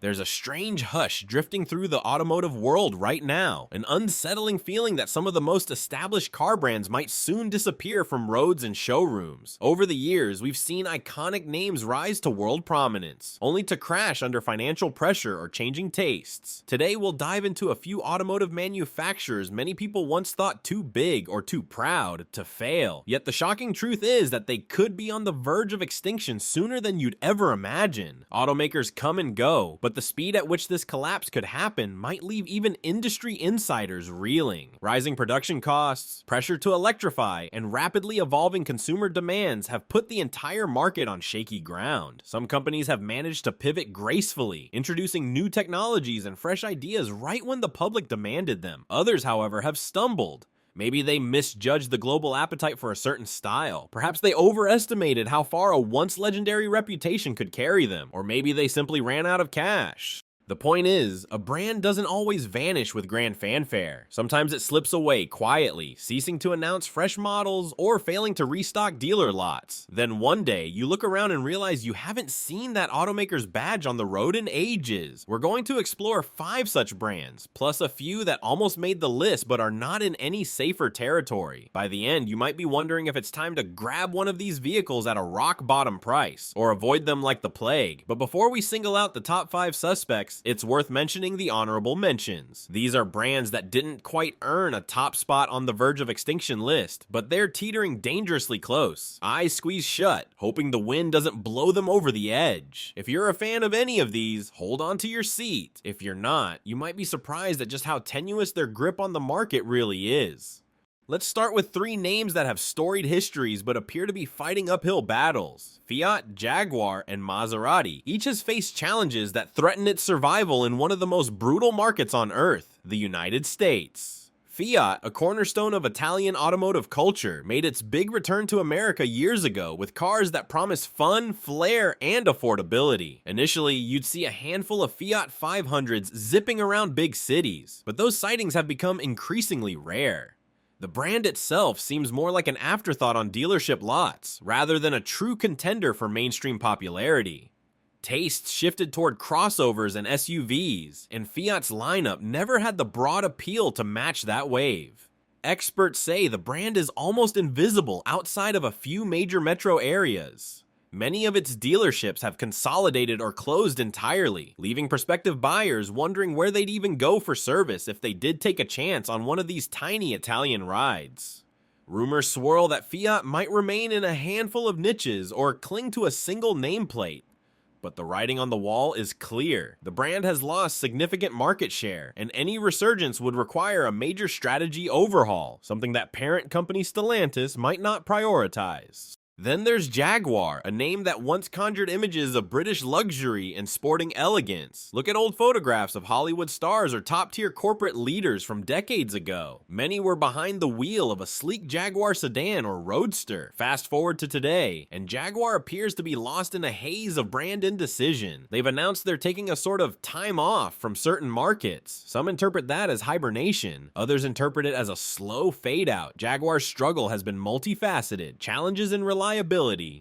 There's a strange hush drifting through the automotive world right now, an unsettling feeling that some of the most established car brands might soon disappear from roads and showrooms. Over the years, we've seen iconic names rise to world prominence, only to crash under financial pressure or changing tastes. Today, we'll dive into a few automotive manufacturers many people once thought too big or too proud to fail. Yet the shocking truth is that they could be on the verge of extinction sooner than you'd ever imagine. Automakers come and go, but the speed at which this collapse could happen might leave even industry insiders reeling. Rising production costs, pressure to electrify, and rapidly evolving consumer demands have put the entire market on shaky ground. Some companies have managed to pivot gracefully, introducing new technologies and fresh ideas right when the public demanded them. Others, however, have stumbled. Maybe they misjudged the global appetite for a certain style. Perhaps they overestimated how far a once legendary reputation could carry them. Or maybe they simply ran out of cash. The point is, a brand doesn't always vanish with grand fanfare. Sometimes it slips away quietly, ceasing to announce fresh models or failing to restock dealer lots. Then one day, you look around and realize you haven't seen that automaker's badge on the road in ages. We're going to explore 5 such brands, plus a few that almost made the list but are not in any safer territory. By the end, you might be wondering if it's time to grab one of these vehicles at a rock bottom price, or avoid them like the plague. But before we single out the top 5 suspects, it's worth mentioning the honorable mentions. These are brands that didn't quite earn a top spot on the verge of extinction list, but they're teetering dangerously close. Eyes squeezed shut, hoping the wind doesn't blow them over the edge. If you're a fan of any of these, hold on to your seat. If you're not, you might be surprised at just how tenuous their grip on the market really is. Let's start with 3 names that have storied histories but appear to be fighting uphill battles. Fiat, Jaguar, and Maserati. Each has faced challenges that threaten its survival in one of the most brutal markets on earth, the United States. Fiat, a cornerstone of Italian automotive culture, made its big return to America years ago with cars that promise fun, flair, and affordability. Initially, you'd see a handful of Fiat 500s zipping around big cities, but those sightings have become increasingly rare. The brand itself seems more like an afterthought on dealership lots, rather than a true contender for mainstream popularity. Tastes shifted toward crossovers and SUVs, and Fiat's lineup never had the broad appeal to match that wave. Experts say the brand is almost invisible outside of a few major metro areas. Many of its dealerships have consolidated or closed entirely, leaving prospective buyers wondering where they'd even go for service if they did take a chance on one of these tiny Italian rides. Rumors swirl that Fiat might remain in a handful of niches or cling to a single nameplate. But the writing on the wall is clear. The brand has lost significant market share, and any resurgence would require a major strategy overhaul, something that parent company Stellantis might not prioritize. Then there's Jaguar, a name that once conjured images of British luxury and sporting elegance. Look at old photographs of Hollywood stars or top-tier corporate leaders from decades ago. Many were behind the wheel of a sleek Jaguar sedan or roadster. Fast forward to today, and Jaguar appears to be lost in a haze of brand indecision. They've announced they're taking a sort of time off from certain markets. Some interpret that as hibernation. Others interpret it as a slow fade-out. Jaguar's struggle has been multifaceted. Challenges in reliability,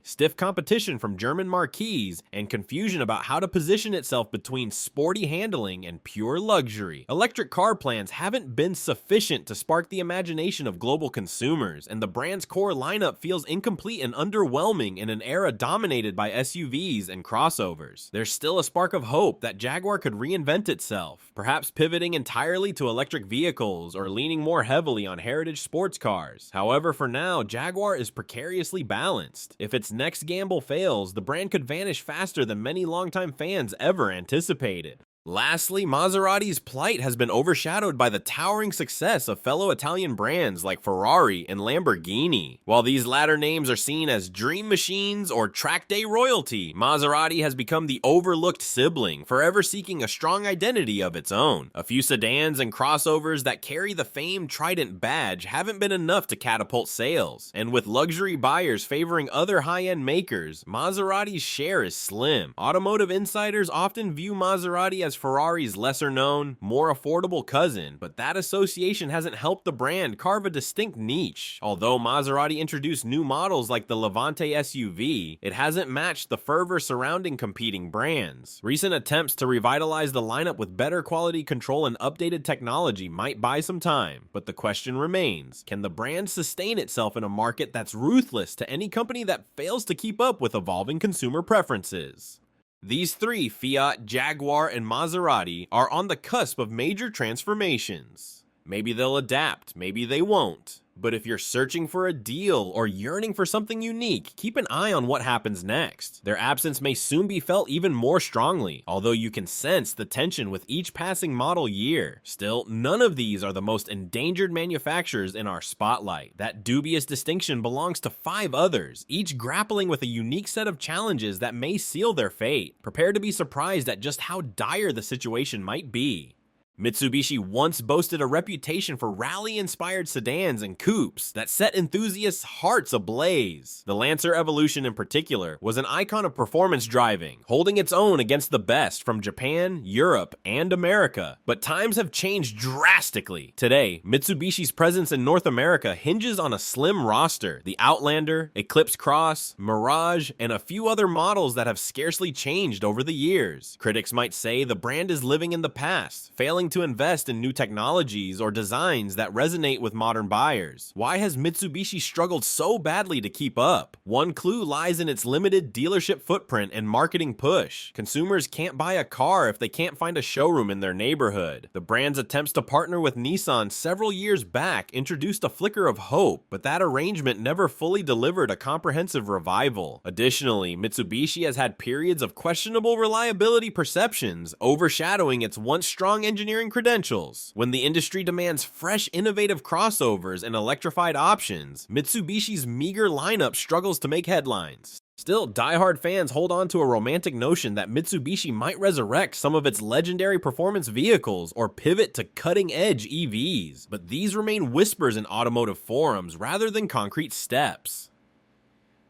stiff competition from German marquees, and confusion about how to position itself between sporty handling and pure luxury. Electric car plans haven't been sufficient to spark the imagination of global consumers, and the brand's core lineup feels incomplete and underwhelming in an era dominated by SUVs and crossovers. There's still a spark of hope that Jaguar could reinvent itself, perhaps pivoting entirely to electric vehicles or leaning more heavily on heritage sports cars. However, for now, Jaguar is precariously balanced. If its next gamble fails, the brand could vanish faster than many longtime fans ever anticipated. Lastly, Maserati's plight has been overshadowed by the towering success of fellow Italian brands like Ferrari and Lamborghini. While these latter names are seen as dream machines or track day royalty, Maserati has become the overlooked sibling, forever seeking a strong identity of its own. A few sedans and crossovers that carry the famed Trident badge haven't been enough to catapult sales, and with luxury buyers favoring other high-end makers, Maserati's share is slim. Automotive insiders often view Maserati as as Ferrari's lesser-known, more affordable cousin, but that association hasn't helped the brand carve a distinct niche. Although Maserati introduced new models like the Levante SUV, it hasn't matched the fervor surrounding competing brands. Recent attempts to revitalize the lineup with better quality control and updated technology might buy some time, but the question remains, can the brand sustain itself in a market that's ruthless to any company that fails to keep up with evolving consumer preferences? These three, Fiat, Jaguar, and Maserati, are on the cusp of major transformations. Maybe they'll adapt, maybe they won't. But if you're searching for a deal or yearning for something unique, keep an eye on what happens next. Their absence may soon be felt even more strongly, although you can sense the tension with each passing model year. Still, none of these are the most endangered manufacturers in our spotlight. That dubious distinction belongs to 5 others, each grappling with a unique set of challenges that may seal their fate. Prepare to be surprised at just how dire the situation might be. Mitsubishi once boasted a reputation for rally-inspired sedans and coupes that set enthusiasts' hearts ablaze. The Lancer Evolution in particular was an icon of performance driving, holding its own against the best from Japan, Europe, and America. But times have changed drastically. Today, Mitsubishi's presence in North America hinges on a slim roster: the Outlander, Eclipse Cross, Mirage, and a few other models that have scarcely changed over the years. Critics might say the brand is living in the past, failing to invest in new technologies or designs that resonate with modern buyers. Why has Mitsubishi struggled so badly to keep up? One clue lies in its limited dealership footprint and marketing push. Consumers can't buy a car if they can't find a showroom in their neighborhood. The brand's attempts to partner with Nissan several years back introduced a flicker of hope, but that arrangement never fully delivered a comprehensive revival. Additionally, Mitsubishi has had periods of questionable reliability perceptions, overshadowing its once strong engineering credentials. When the industry demands fresh, innovative crossovers and electrified options, Mitsubishi's meager lineup struggles to make headlines. Still, die-hard fans hold on to a romantic notion that Mitsubishi might resurrect some of its legendary performance vehicles or pivot to cutting-edge EVs, but these remain whispers in automotive forums rather than concrete steps.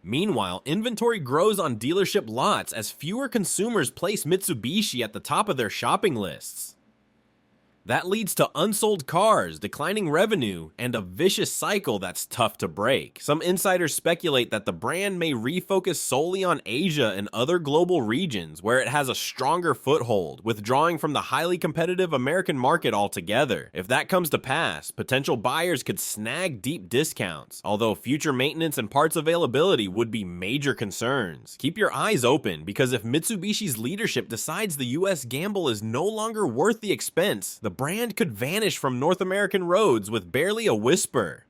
Meanwhile, inventory grows on dealership lots as fewer consumers place Mitsubishi at the top of their shopping lists. That leads to unsold cars, declining revenue, and a vicious cycle that's tough to break. Some insiders speculate that the brand may refocus solely on Asia and other global regions where it has a stronger foothold, withdrawing from the highly competitive American market altogether. If that comes to pass, potential buyers could snag deep discounts, although future maintenance and parts availability would be major concerns. Keep your eyes open, because if Mitsubishi's leadership decides the US gamble is no longer worth the expense, the brand could vanish from North American roads with barely a whisper.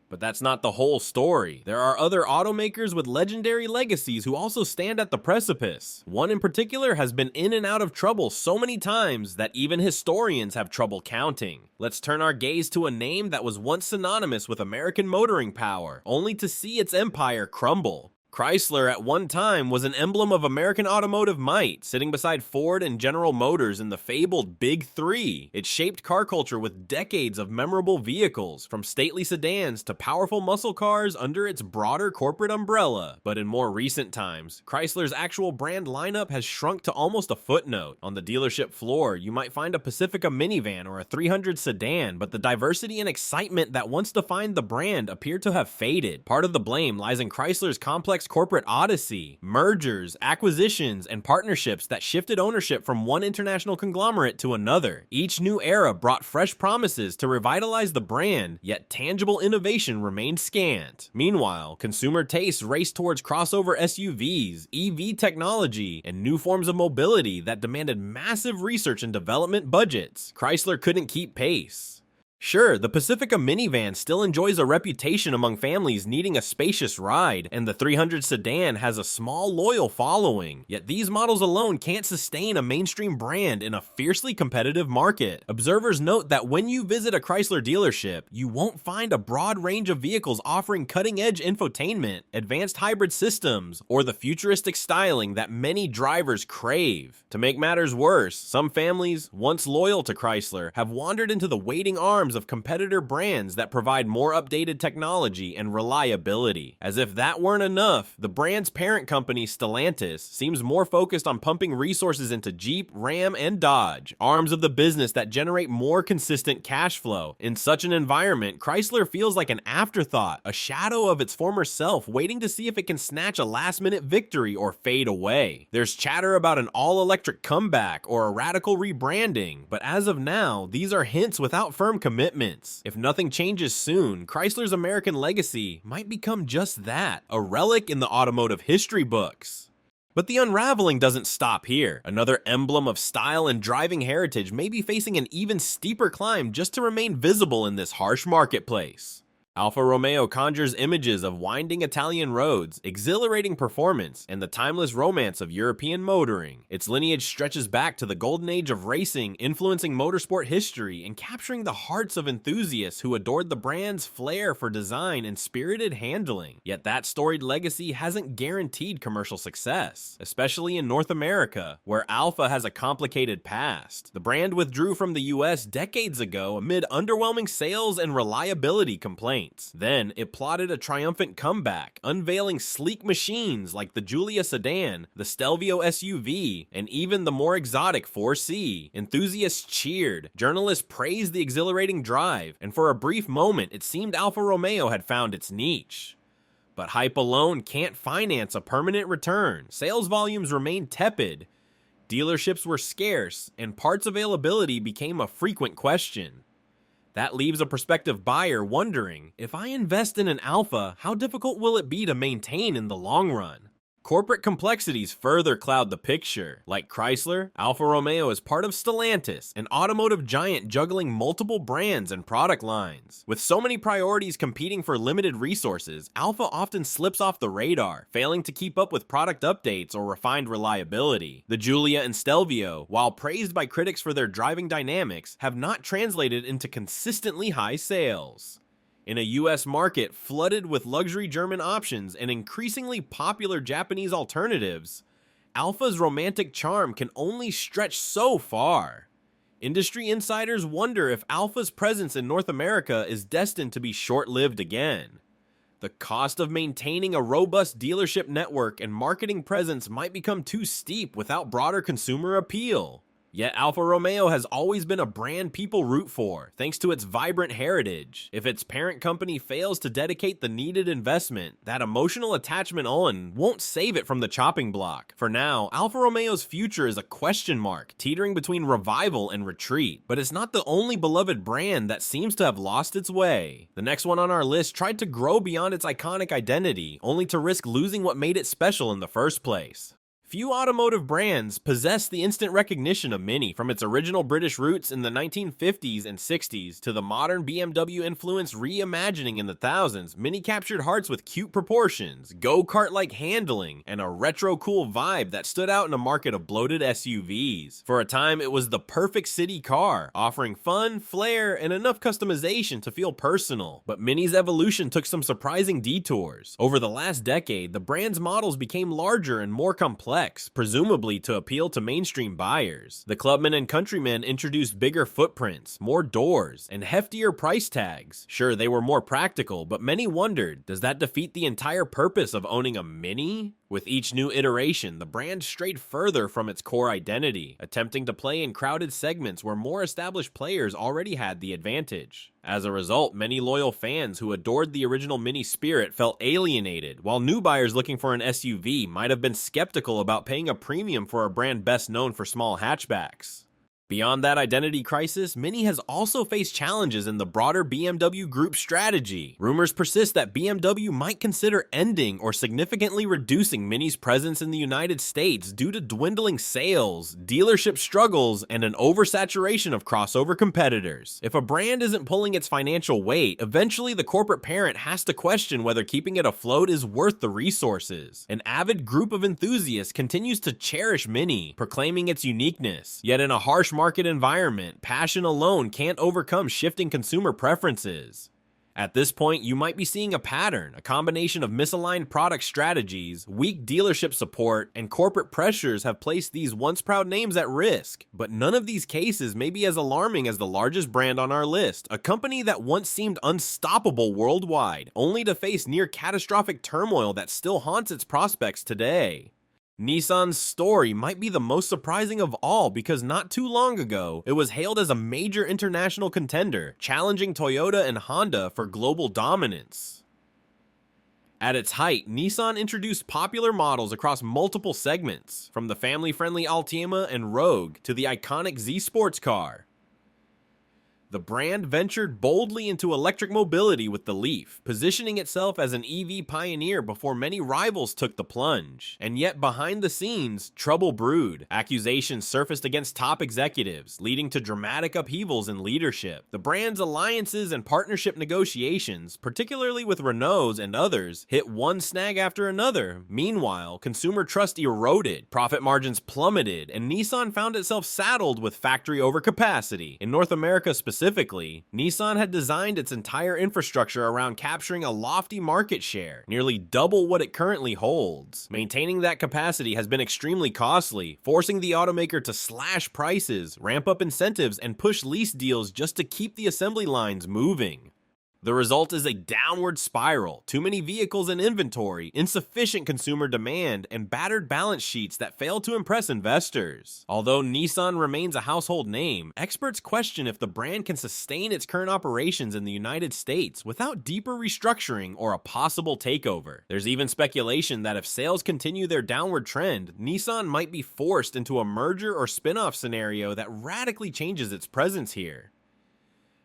But that's not the whole story. There are other automakers with legendary legacies who also stand at the precipice. One in particular has been in and out of trouble so many times that even historians have trouble counting. Let's turn our gaze to a name that was once synonymous with American motoring power, only to see its empire crumble. Chrysler at one time was an emblem of American automotive might, sitting beside Ford and General Motors in the fabled Big Three. It shaped car culture with decades of memorable vehicles, from stately sedans to powerful muscle cars under its broader corporate umbrella. But in more recent times, Chrysler's actual brand lineup has shrunk to almost a footnote. On the dealership floor, you might find a Pacifica minivan or a 300 sedan, but the diversity and excitement that once defined the brand appear to have faded. Part of the blame lies in Chrysler's complex corporate odyssey, mergers, acquisitions, and partnerships that shifted ownership from one international conglomerate to another. Each new era brought fresh promises to revitalize the brand, yet tangible innovation remained scant. Meanwhile, consumer tastes raced towards crossover SUVs, EV technology, and new forms of mobility that demanded massive research and development budgets. Chrysler couldn't keep pace. Sure, the Pacifica minivan still enjoys a reputation among families needing a spacious ride, and the 300 sedan has a small, loyal following. Yet these models alone can't sustain a mainstream brand in a fiercely competitive market. Observers note that when you visit a Chrysler dealership, you won't find a broad range of vehicles offering cutting-edge infotainment, advanced hybrid systems, or the futuristic styling that many drivers crave. To make matters worse, some families, once loyal to Chrysler, have wandered into the waiting arms arms of competitor brands that provide more updated technology and reliability. As if that weren't enough, the brand's parent company, Stellantis, seems more focused on pumping resources into Jeep, Ram, and Dodge, arms of the business that generate more consistent cash flow. In such an environment, Chrysler feels like an afterthought, a shadow of its former self, waiting to see if it can snatch a last-minute victory or fade away. There's chatter about an all-electric comeback or a radical rebranding, but as of now, these are hints without firm commitments. If nothing changes soon, Chrysler's American legacy might become just that, a relic in the automotive history books. But the unraveling doesn't stop here. Another emblem of style and driving heritage may be facing an even steeper climb just to remain visible in this harsh marketplace. Alfa Romeo conjures images of winding Italian roads, exhilarating performance, and the timeless romance of European motoring. Its lineage stretches back to the golden age of racing, influencing motorsport history and capturing the hearts of enthusiasts who adored the brand's flair for design and spirited handling. Yet that storied legacy hasn't guaranteed commercial success, especially in North America, where Alfa has a complicated past. The brand withdrew from the US decades ago amid underwhelming sales and reliability complaints. Then, it plotted a triumphant comeback, unveiling sleek machines like the Giulia sedan, the Stelvio SUV, and even the more exotic 4C. Enthusiasts cheered, journalists praised the exhilarating drive, and for a brief moment, it seemed Alfa Romeo had found its niche. But hype alone can't finance a permanent return. Sales volumes remained tepid, dealerships were scarce, and parts availability became a frequent question. That leaves a prospective buyer wondering, if I invest in an Alfa, how difficult will it be to maintain in the long run? Corporate complexities further cloud the picture. Like Chrysler, Alfa Romeo is part of Stellantis, an automotive giant juggling multiple brands and product lines. With so many priorities competing for limited resources, Alfa often slips off the radar, failing to keep up with product updates or refined reliability. The Giulia and Stelvio, while praised by critics for their driving dynamics, have not translated into consistently high sales. In a US market flooded with luxury German options and increasingly popular Japanese alternatives, Alfa's romantic charm can only stretch so far. Industry insiders wonder if Alfa's presence in North America is destined to be short-lived again. The cost of maintaining a robust dealership network and marketing presence might become too steep without broader consumer appeal. Yet Alfa Romeo has always been a brand people root for, thanks to its vibrant heritage. If its parent company fails to dedicate the needed investment, that emotional attachment alone won't save it from the chopping block. For now, Alfa Romeo's future is a question mark, teetering between revival and retreat. But it's not the only beloved brand that seems to have lost its way. The next one on our list tried to grow beyond its iconic identity, only to risk losing what made it special in the first place. Few automotive brands possess the instant recognition of Mini, from its original British roots in the 1950s and 60s to the modern BMW-influenced reimagining in the thousands. Mini captured hearts with cute proportions, go-kart-like handling, and a retro-cool vibe that stood out in a market of bloated SUVs. For a time, it was the perfect city car, offering fun, flair, and enough customization to feel personal. But Mini's evolution took some surprising detours. Over the last decade, the brand's models became larger and more complex, presumably to appeal to mainstream buyers. The Clubman and Countryman introduced bigger footprints, more doors, and heftier price tags. Sure, they were more practical, but many wondered, does that defeat the entire purpose of owning a Mini? With each new iteration, the brand strayed further from its core identity, attempting to play in crowded segments where more established players already had the advantage. As a result, many loyal fans who adored the original Mini spirit felt alienated, while new buyers looking for an SUV might have been skeptical about paying a premium for a brand best known for small hatchbacks. Beyond that identity crisis, Mini has also faced challenges in the broader BMW Group strategy. Rumors persist that BMW might consider ending or significantly reducing Mini's presence in the United States due to dwindling sales, dealership struggles, and an oversaturation of crossover competitors. If a brand isn't pulling its financial weight, eventually the corporate parent has to question whether keeping it afloat is worth the resources. An avid group of enthusiasts continues to cherish Mini, proclaiming its uniqueness. Yet in a harsh market environment, passion alone can't overcome shifting consumer preferences. At this point, you might be seeing a pattern, a combination of misaligned product strategies, weak dealership support, and corporate pressures have placed these once proud names at risk. But none of these cases may be as alarming as the largest brand on our list, a company that once seemed unstoppable worldwide, only to face near catastrophic turmoil that still haunts its prospects today. Nissan's story might be the most surprising of all because not too long ago, it was hailed as a major international contender, challenging Toyota and Honda for global dominance. At its height, Nissan introduced popular models across multiple segments, from the family-friendly Altima and Rogue to the iconic Z sports car. The brand ventured boldly into electric mobility with the Leaf, positioning itself as an EV pioneer before many rivals took the plunge. And yet behind the scenes, trouble brewed. Accusations surfaced against top executives, leading to dramatic upheavals in leadership. The brand's alliances and partnership negotiations, particularly with Renault's and others, hit one snag after another. Meanwhile, consumer trust eroded, profit margins plummeted, and Nissan found itself saddled with factory overcapacity. In North America specifically, Nissan had designed its entire infrastructure around capturing a lofty market share, nearly double what it currently holds. Maintaining that capacity has been extremely costly, forcing the automaker to slash prices, ramp up incentives, and push lease deals just to keep the assembly lines moving. The result is a downward spiral, too many vehicles in inventory, insufficient consumer demand, and battered balance sheets that fail to impress investors. Although Nissan remains a household name, experts question if the brand can sustain its current operations in the United States without deeper restructuring or a possible takeover. There's even speculation that if sales continue their downward trend, Nissan might be forced into a merger or spin-off scenario that radically changes its presence here.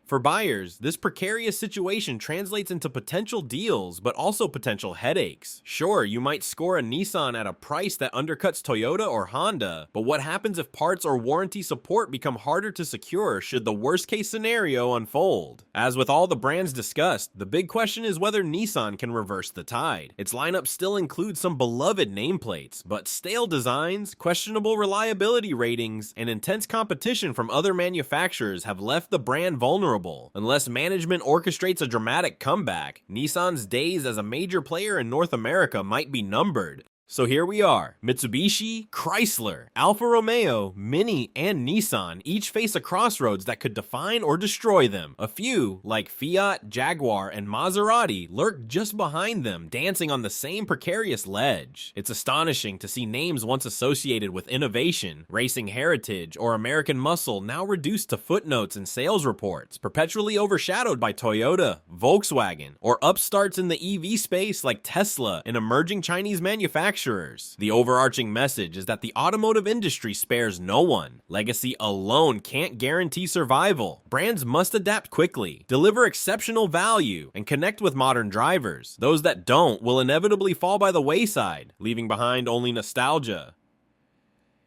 For buyers, this precarious situation translates into potential deals, but also potential headaches. Sure, you might score a Nissan at a price that undercuts Toyota or Honda, but what happens if parts or warranty support become harder to secure should the worst case scenario unfold? As with all the brands discussed, the big question is whether Nissan can reverse the tide. Its lineup still includes some beloved nameplates, but stale designs, questionable reliability ratings, and intense competition from other manufacturers have left the brand vulnerable. Unless management orchestrates a dramatic comeback, Nissan's days as a major player in North America might be numbered. So here we are, Mitsubishi, Chrysler, Alfa Romeo, Mini, and Nissan each face a crossroads that could define or destroy them. A few, like Fiat, Jaguar, and Maserati, lurk just behind them, dancing on the same precarious ledge. It's astonishing to see names once associated with innovation, racing heritage, or American muscle now reduced to footnotes and sales reports, perpetually overshadowed by Toyota, Volkswagen, or upstarts in the EV space like Tesla and emerging Chinese manufacturers. The overarching message is that the automotive industry spares no one. Legacy alone can't guarantee survival. Brands must adapt quickly, deliver exceptional value, and connect with modern drivers. Those that don't will inevitably fall by the wayside, leaving behind only nostalgia.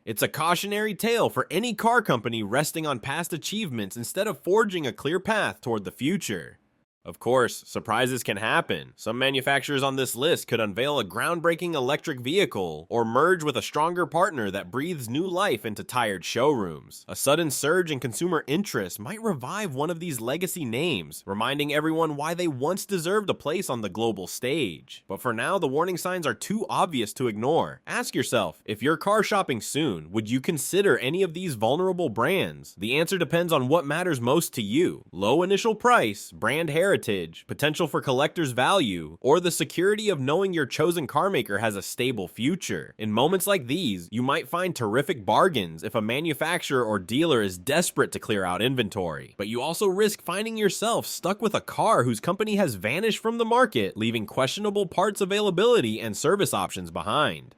It's a cautionary tale for any car company resting on past achievements instead of forging a clear path toward the future. Of course, surprises can happen. Some manufacturers on this list could unveil a groundbreaking electric vehicle or merge with a stronger partner that breathes new life into tired showrooms. A sudden surge in consumer interest might revive one of these legacy names, reminding everyone why they once deserved a place on the global stage. But for now, the warning signs are too obvious to ignore. Ask yourself, if you're car shopping soon, would you consider any of these vulnerable brands? The answer depends on what matters most to you. Low initial price, brand heritage, potential for collector's value, or the security of knowing your chosen carmaker has a stable future. In moments like these, you might find terrific bargains if a manufacturer or dealer is desperate to clear out inventory, but you also risk finding yourself stuck with a car whose company has vanished from the market, leaving questionable parts availability and service options behind.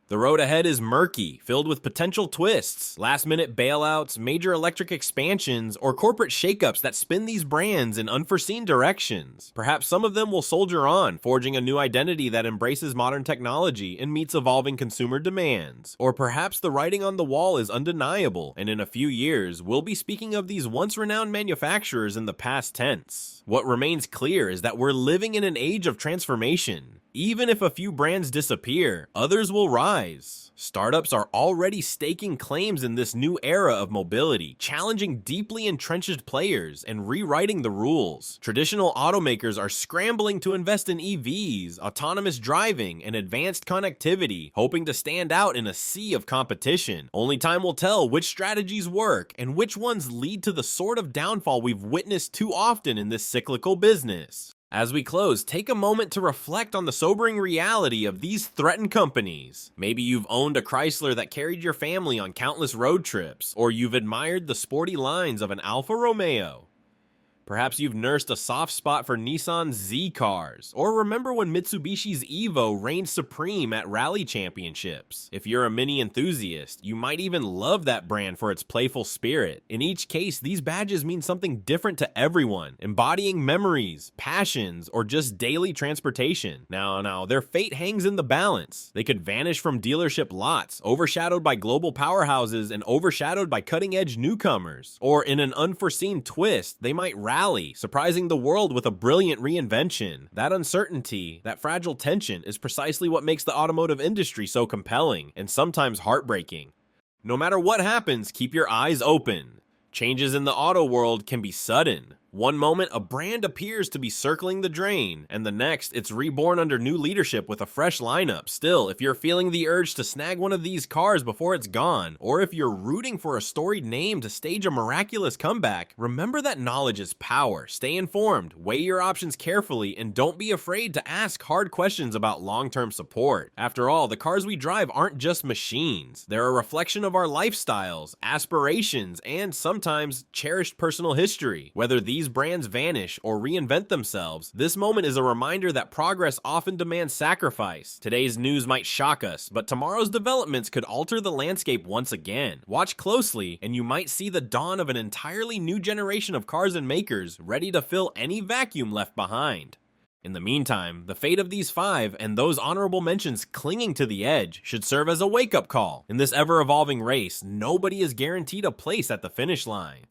The road ahead is murky, filled with potential twists, last-minute bailouts, major electric expansions, or corporate shakeups that spin these brands in unforeseen directions. Perhaps some of them will soldier on, forging a new identity that embraces modern technology and meets evolving consumer demands. Or perhaps the writing on the wall is undeniable, and in a few years, we'll be speaking of these once-renowned manufacturers in the past tense. What remains clear is that we're living in an age of transformation. Even if a few brands disappear, others will rise. Startups are already staking claims in this new era of mobility, challenging deeply entrenched players and rewriting the rules. Traditional automakers are scrambling to invest in EVs, autonomous driving, and advanced connectivity, hoping to stand out in a sea of competition. Only time will tell which strategies work and which ones lead to the sort of downfall we've witnessed too often in this cyclical business. As we close, take a moment to reflect on the sobering reality of these threatened companies. Maybe you've owned a Chrysler that carried your family on countless road trips, or you've admired the sporty lines of an Alfa Romeo. Perhaps you've nursed a soft spot for Nissan's Z cars, or remember when Mitsubishi's Evo reigned supreme at rally championships. If you're a Mini enthusiast, you might even love that brand for its playful spirit. In each case, these badges mean something different to everyone, embodying memories, passions, or just daily transportation. Now, their fate hangs in the balance. They could vanish from dealership lots, overshadowed by global powerhouses and overshadowed by cutting-edge newcomers. Or in an unforeseen twist, they might rally, surprising the world with a brilliant reinvention. That uncertainty, that fragile tension, is precisely what makes the automotive industry so compelling and sometimes heartbreaking. No matter what happens, keep your eyes open. Changes in the auto world can be sudden. One moment, a brand appears to be circling the drain, and the next, it's reborn under new leadership with a fresh lineup. Still, if you're feeling the urge to snag one of these cars before it's gone, or if you're rooting for a storied name to stage a miraculous comeback, remember that knowledge is power. Stay informed, weigh your options carefully, and don't be afraid to ask hard questions about long-term support. After all, the cars we drive aren't just machines. They're a reflection of our lifestyles, aspirations, and sometimes cherished personal history. Whether these brands vanish or reinvent themselves, this moment is a reminder that progress often demands sacrifice. Today's news might shock us, but tomorrow's developments could alter the landscape once again. Watch closely, and you might see the dawn of an entirely new generation of cars and makers ready to fill any vacuum left behind. In the meantime, the fate of these 5 and those honorable mentions clinging to the edge should serve as a wake-up call. In this ever-evolving race, nobody is guaranteed a place at the finish line.